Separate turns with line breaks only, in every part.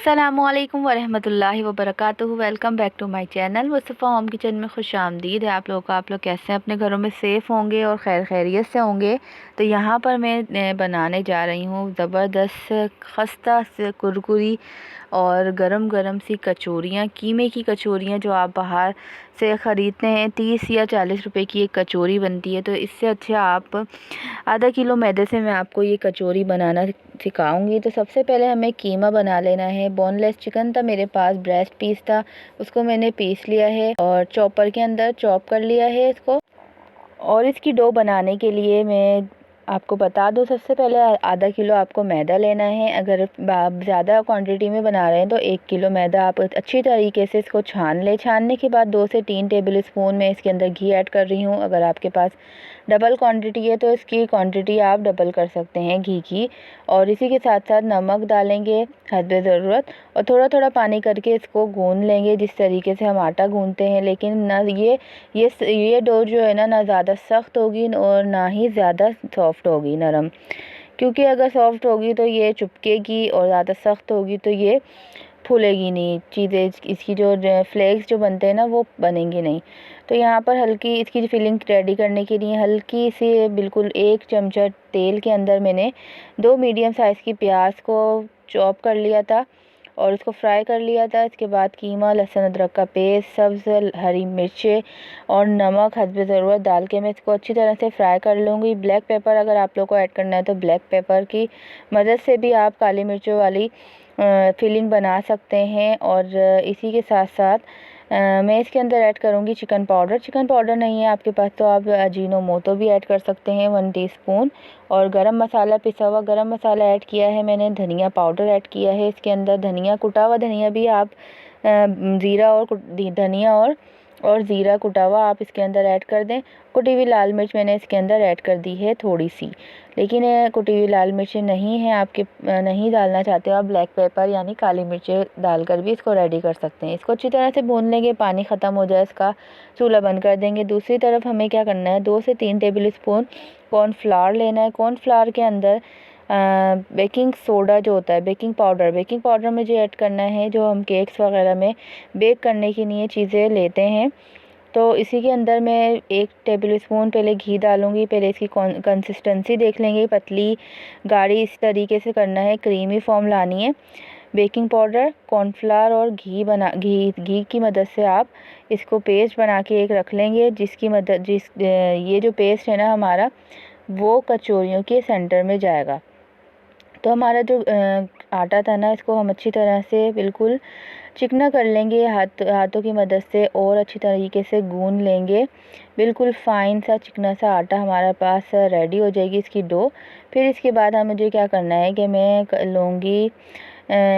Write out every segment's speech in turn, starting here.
अस्सलामुअलैकुम वरहमतुल्लाहि वबरकातुहू। Welcome back to my channel Mustafa home kitchen में खुश आमदीद है आप लोगों का। आप लोग कैसे हैं? अपने घरों में सेफ़ होंगे और खैर खैरियत से होंगे। तो यहाँ पर मैं बनाने जा रही हूँ ज़बरदस्त खस्ता से कुरकुरी और गरम गरम सी कचौरियाँ, कीमे की कचौरियाँ जो आप बाहर से ख़रीदते हैं 30 या 40 रुपए की एक कचौरी बनती है। तो इससे अच्छा आप आधा किलो मैदे से मैं आपको ये कचौरी बनाना सिखाऊंगी। तो सबसे पहले हमें कीमा बना लेना है। बोनलेस चिकन था मेरे पास, ब्रेस्ट पीस था, उसको मैंने पीस लिया है और चॉपर के अंदर चॉप कर लिया है इसको। और इसकी डो बनाने के लिए मैं आपको बता दूं, सबसे पहले आधा किलो आपको मैदा लेना है। अगर आप ज़्यादा क्वांटिटी में बना रहे हैं तो 1 किलो मैदा आप अच्छी तरीके से इसको छान लें। छानने के बाद 2 से 3 टेबल स्पून मैं इसके अंदर घी ऐड कर रही हूँ। अगर आपके पास डबल क्वांटिटी है तो इसकी क्वांटिटी आप डबल कर सकते हैं घी की। और इसी के साथ साथ नमक डालेंगे हस्बे ज़रूरत और थोड़ा थोड़ा पानी करके इसको गूंद लेंगे जिस तरीके से हम आटा गूंदते हैं। लेकिन ना ये डो जो है ना ज़्यादा सख्त होगी और ना ही ज़्यादा सॉफ्ट होगी, नरम। क्योंकि अगर सॉफ्ट होगी तो ये चिपकेगी और ज़्यादा सख्त होगी तो ये फूलेगी नहीं, चीज़ें इसकी जो फ्लेक्स जो बनते हैं ना वो बनेंगे नहीं। तो यहाँ पर हल्की इसकी फिलिंग रेडी करने के लिए हल्की सी बिल्कुल 1 चमचा तेल के अंदर मैंने 2 मीडियम साइज़ की प्याज को चॉप कर लिया था और इसको फ्राई कर लिया था। इसके बाद कीमा, लहसुन अदरक का पेस्ट, सब्ज़ हरी मिर्चें और नमक हस्बे ज़रूरत डाल के मैं इसको अच्छी तरह से फ्राई कर लूँगी। ब्लैक पेपर अगर आप लोग को ऐड करना है तो ब्लैक पेपर की मदद से भी आप काली मिर्चों वाली फिलिंग बना सकते हैं। और इसी के साथ साथ मैं इसके अंदर ऐड करूँगी चिकन पाउडर। चिकन पाउडर नहीं है आपके पास तो आप अजीनोमोटो भी ऐड कर सकते हैं 1 टीस्पून। और गरम मसाला, पिसा हुआ गरम मसाला ऐड किया है मैंने। धनिया पाउडर ऐड किया है इसके अंदर। धनिया, कुटा हुआ धनिया भी आप ज़ीरा और धनिया और ज़ीरा कुटा हुआ आप इसके अंदर ऐड कर दें। कुटी हुई लाल मिर्च मैंने इसके अंदर ऐड कर दी है थोड़ी सी। लेकिन कुटी हुई लाल मिर्चें नहीं है आपके, नहीं डालना चाहते हो आप, ब्लैक पेपर यानी काली मिर्चें डालकर भी इसको रेडी कर सकते हैं। इसको अच्छी तरह से भून लेंगे, पानी ख़त्म हो जाए इसका, चूल्हा बंद कर देंगे। दूसरी तरफ हमें क्या करना है, 2 से 3 टेबल स्पून कॉर्नफ्लावर लेना है। कॉर्नफ्लावर के अंदर बेकिंग सोडा जो होता है, बेकिंग पाउडर मुझे ऐड करना है जो हम केक्स वगैरह में बेक करने के लिए चीज़ें लेते हैं। तो इसी के अंदर मैं 1 टेबल स्पून पहले घी डालूँगी। पहले इसकी कंसिस्टेंसी देख लेंगे, पतली गाढ़ी इस तरीके से करना है, क्रीमी फॉर्म लानी है। बेकिंग पाउडर, कॉर्नफ्लावर और घी की मदद से आप इसको पेस्ट बना के एक रख लेंगे ये जो पेस्ट है ना हमारा वो कचौरियों के सेंटर में जाएगा। तो हमारा जो आटा था ना इसको हम अच्छी तरह से बिल्कुल चिकना कर लेंगे हाथों की मदद से और अच्छी तरीके से गूंद लेंगे। बिल्कुल फ़ाइन सा चिकना सा आटा हमारे पास रेडी हो जाएगी इसकी डो। फिर इसके बाद मुझे क्या करना है कि मैं लूँगी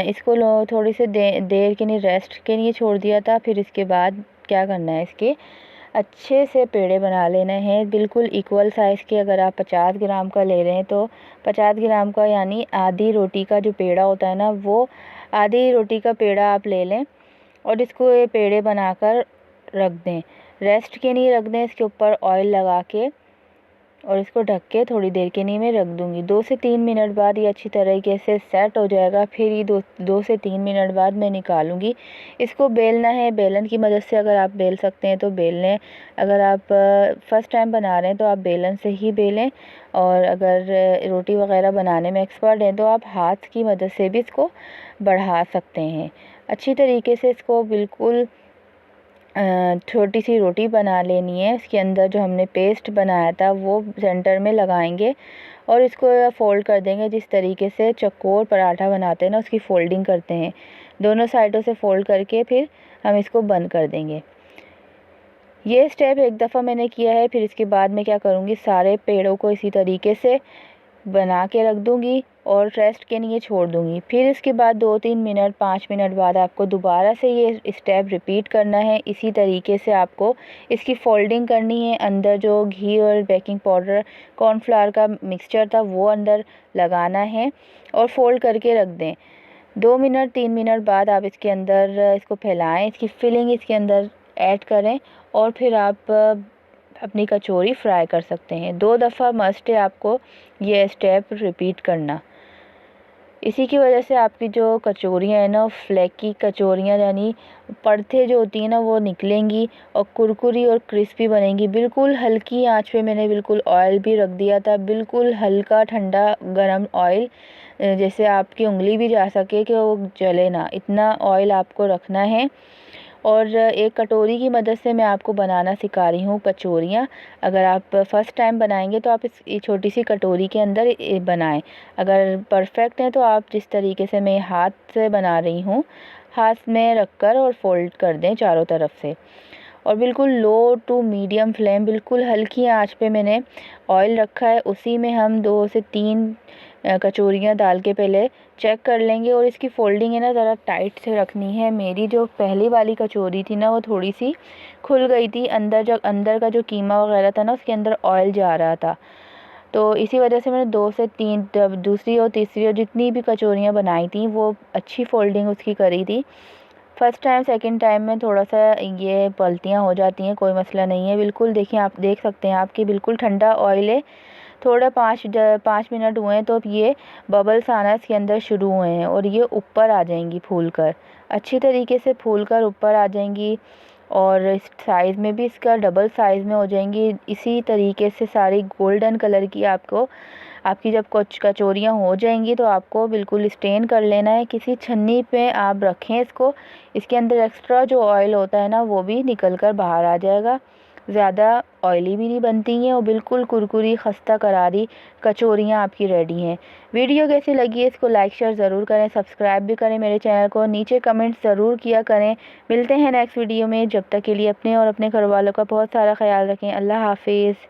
इसको थोड़ी सी देर के लिए रेस्ट के लिए छोड़ दिया था। फिर इसके बाद क्या करना है, इसके अच्छे से पेड़े बना लेने हैं बिल्कुल इक्वल साइज़ के। अगर आप 50 ग्राम का ले रहे हैं तो 50 ग्राम का यानी आधी रोटी का जो पेड़ा होता है ना वो आधी रोटी का पेड़ा आप ले लें और इसको ये पेड़े बनाकर रख दें, रेस्ट के लिए रख दें। इसके ऊपर ऑयल लगा के और इसको ढक के थोड़ी देर के लिए मैं रख दूँगी। 2 से 3 मिनट बाद ये अच्छी तरीके से सेट हो जाएगा। फिर ये 2 से 3 मिनट बाद मैं निकालूँगी। इसको बेलना है, बेलन की मदद से अगर आप बेल सकते हैं तो बेल लें। अगर आप फर्स्ट टाइम बना रहे हैं तो आप बेलन से ही बेलें। और अगर रोटी वगैरह बनाने में एक्सपर्ट हैं तो आप हाथ की मदद से भी इसको बढ़ा सकते हैं। अच्छी तरीके से इसको बिल्कुल छोटी सी रोटी बना लेनी है। इसके अंदर जो हमने पेस्ट बनाया था वो सेंटर में लगाएंगे और इसको फोल्ड कर देंगे जिस तरीके से चकोर पराठा बनाते हैं ना उसकी फोल्डिंग करते हैं। दोनों साइडों से फोल्ड करके फिर हम इसको बंद कर देंगे। ये स्टेप एक दफ़ा मैंने किया है। फिर इसके बाद मैं क्या करूँगी, सारे पेड़ों को इसी तरीके से बना के रख दूँगी और रेस्ट के लिए छोड़ दूँगी। फिर इसके बाद 2-3 मिनट 5 मिनट बाद आपको दोबारा से ये स्टेप रिपीट करना है। इसी तरीके से आपको इसकी फोल्डिंग करनी है। अंदर जो घी और बेकिंग पाउडर कॉर्नफ्लावर का मिक्सचर था वो अंदर लगाना है और फोल्ड करके रख दें। 2 मिनट 3 मिनट बाद आप इसके अंदर इसको फैलाएं, इसकी फिलिंग इसके अंदर ऐड करें और फिर आप अपनी कचौरी फ्राई कर सकते हैं। 2 दफ़ा मस्ट है आपको ये स्टेप रिपीट करना। इसी की वजह से आपकी जो कचौरियाँ हैं ना, फ्लेकी कचौरियाँ यानी परतें जो होती हैं ना वो निकलेंगी और कुरकुरी और क्रिस्पी बनेंगी। बिल्कुल हल्की आंच पे मैंने बिल्कुल ऑयल भी रख दिया था, बिल्कुल हल्का ठंडा गरम ऑयल, जैसे आपकी उंगली भी जा सके कि वो जले ना, इतना ऑयल आपको रखना है। और एक कटोरी की मदद से मैं आपको बनाना सिखा रही हूँ कचौरियाँ। अगर आप फ़र्स्ट टाइम बनाएंगे तो आप इस छोटी सी कटोरी के अंदर बनाएं। अगर परफेक्ट है तो आप जिस तरीके से मैं हाथ से बना रही हूँ, हाथ में रखकर और फोल्ड कर दें चारों तरफ से। और बिल्कुल लो टू मीडियम फ्लेम, बिल्कुल हल्की आंच पे मैंने ऑयल रखा है। उसी में हम 2 से 3 कचौरियाँ डाल के पहले चेक कर लेंगे। और इसकी फोल्डिंग है ना ज़रा टाइट से रखनी है। मेरी जो पहली वाली कचौरी थी ना वो थोड़ी सी खुल गई थी, अंदर का जो कीमा वगैरह था ना उसके अंदर ऑयल जा रहा था। तो इसी वजह से मैंने 2 से 3 दूसरी और तीसरी और जितनी भी कचौरियाँ बनाई थी वो अच्छी फोल्डिंग उसकी करी थी। फर्स्ट टाइम सेकंड टाइम में थोड़ा-सा ये पलटियाँ हो जाती हैं, कोई मसला नहीं है। बिल्कुल देखिए, आप देख सकते हैं आपकी बिल्कुल ठंडा ऑयल है। थोड़ा 5 मिनट हुए हैं तो अब ये बबल्स आना इसके अंदर शुरू हुए हैं और ये ऊपर आ जाएंगी फूलकर, अच्छी तरीके से फूलकर ऊपर आ जाएंगी। और इस साइज़ में भी इसका डबल साइज़ में हो जाएंगी। इसी तरीके से सारी गोल्डन कलर की आपकी जब कचौरियाँ हो जाएंगी तो आपको बिल्कुल स्टेन कर लेना है। किसी छन्नी पे आप रखें इसको, इसके अंदर एक्स्ट्रा जो ऑयल होता है ना वो भी निकल कर बाहर आ जाएगा। ज़्यादा ऑयली भी नहीं बनती हैं और बिल्कुल कुरकुरी खस्ता करारी कचौरियाँ आपकी रेडी हैं। वीडियो कैसी लगी है इसको लाइक शेयर ज़रूर करें, सब्सक्राइब भी करें मेरे चैनल को, नीचे कमेंट ज़रूर किया करें। मिलते हैं नेक्स्ट वीडियो में, जब तक के लिए अपने और अपने घर वालों का बहुत सारा ख्याल रखें। अल्लाह हाफिज़।